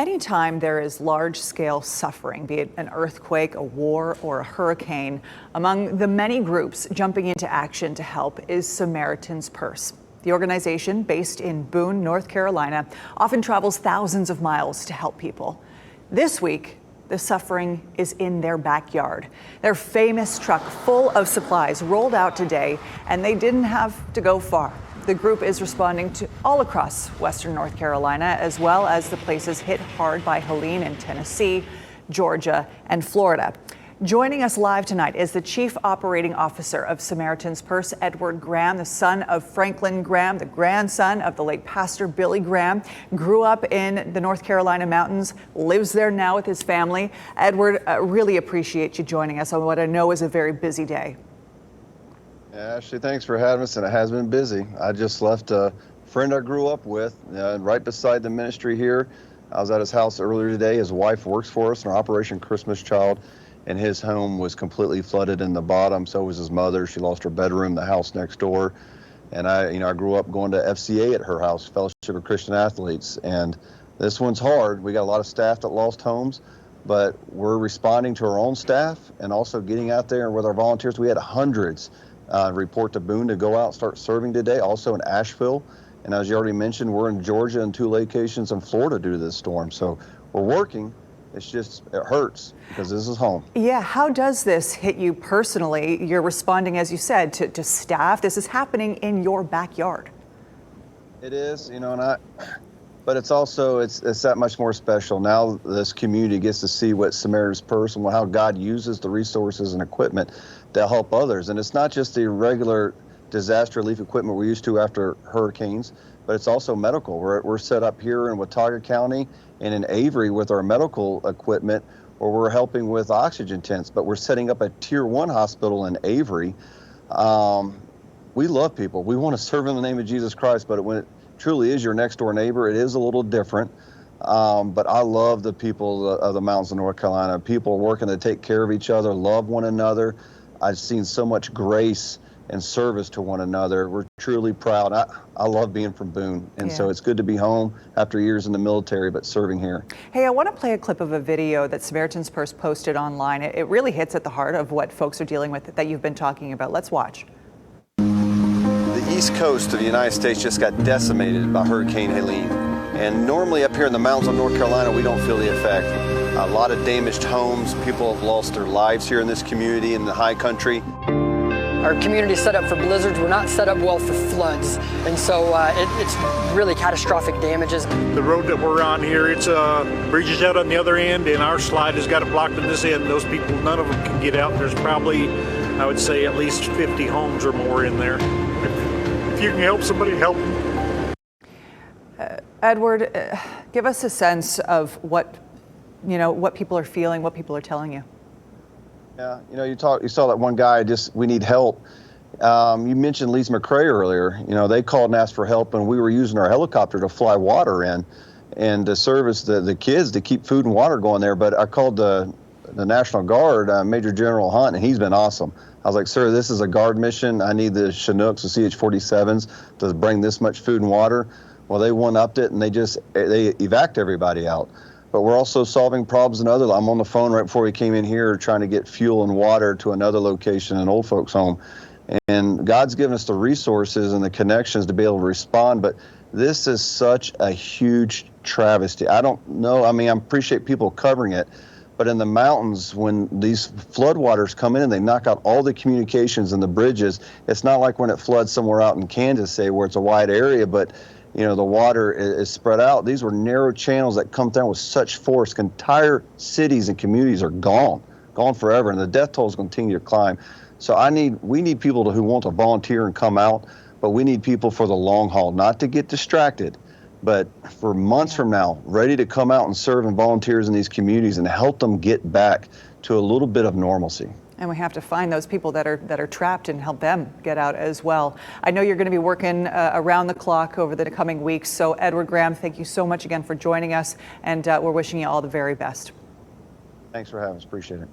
Anytime there is large-scale suffering, be it an earthquake, a war, or a hurricane, among the many groups jumping into action to help is Samaritan's Purse. The organization, based in Boone, North Carolina, often travels thousands of miles to help people. This week, the suffering is in their backyard. Their famous truck full of supplies rolled out today, and they didn't have to go far. The group is responding to all across Western North Carolina, as well as the places hit hard by Helene in Tennessee, Georgia, and Florida. Joining us live tonight is the Chief Operating Officer of Samaritan's Purse, Edward Graham, the son of Franklin Graham, the grandson of the late Pastor Billy Graham, grew up in the North Carolina mountains, lives there now with his family. Edward, really appreciate you joining us on what I know is a very busy day. Yeah, Ashley, thanks for having us, and it has been busy. I just left a friend I grew up with right beside the ministry here. I was at his house earlier today. His wife works for us in our Operation Christmas Child, and his home was completely flooded in the bottom. So was his mother. She lost her bedroom, the house next door. And I grew up going to FCA at her house, Fellowship of Christian Athletes. And this one's hard. We got a lot of staff that lost homes, but we're responding to our own staff and also getting out there with our volunteers. We had hundreds report to Boone to go out and start serving today, also in Asheville. And as you already mentioned, we're in Georgia and 2 locations in Florida due to this storm. So we're working. It's just, it hurts because this is home. Yeah, how does this hit you personally? You're responding, as you said, to staff. This is happening in your backyard. It is, but it's also, it's that much more special. Now this community gets to see what Samaritan's Purse and how God uses the resources and equipment to help others. And it's not just the regular disaster relief equipment we're used to after hurricanes, but it's also medical. We're set up here in Watauga County and in Avery with our medical equipment, where we're helping with oxygen tents, but we're setting up a Tier 1 hospital in Avery. We love people. We want to serve in the name of Jesus Christ, but when it truly is your next door neighbor, it is a little different. But I love the people of the mountains of North Carolina. People working to take care of each other, love one another. I've seen so much grace and service to one another. We're truly proud. I love being from Boone, and so it's good to be home after years in the military, but serving here. Hey, I want to play a clip of a video that Samaritan's Purse posted online. It really hits at the heart of what folks are dealing with that you've been talking about. Let's watch. The east coast of the United States just got decimated by Hurricane Helene. And normally up here in the mountains of North Carolina, we don't feel the effect. A lot of damaged homes. People have lost their lives here in this community in the high country. Our community is set up for blizzards. We're not set up well for floods. And so it's really catastrophic damages. The road that we're on here, it's bridges out on the other end, and our slide has got it blocked on this end. Those people, none of them can get out. There's probably, I would say, at least 50 homes or more in there. If you can help somebody, help them. Edward, give us a sense of what people are feeling, what people are telling you. Yeah, you saw that one guy, we need help. You mentioned Lisa McCrae earlier. They called and asked for help, and we were using our helicopter to fly water in and to service the kids to keep food and water going there. But I called the National Guard, Major General Hunt, and he's been awesome. I was like, sir, this is a guard mission. I need the Chinooks, the CH-47s, to bring this much food and water. Well, they one-upped it, and they evac everybody out. But we're also solving problems in other. I'm on the phone right before we came in here trying to get fuel and water to another location, an old folks home. And God's given us the resources and the connections to be able to respond. But this is such a huge travesty. I don't know. I appreciate people covering it. But in the mountains, when these floodwaters come in and they knock out all the communications and the bridges, it's not like when it floods somewhere out in Kansas, say, where it's a wide area, but the water is spread out. These were narrow channels that come down with such force. Entire cities and communities are gone forever, and the death toll is going to continue to climb. So we need people who want to volunteer and come out, but we need people for the long haul, not to get distracted, but for months from now, ready to come out and serve and volunteers in these communities and help them get back to a little bit of normalcy. And we have to find those people that are trapped and help them get out as well. I know you're going to be working around the clock over the coming weeks. So Edward Graham, thank you so much again for joining us, and we're wishing you all the very best. Thanks for having us. Appreciate it.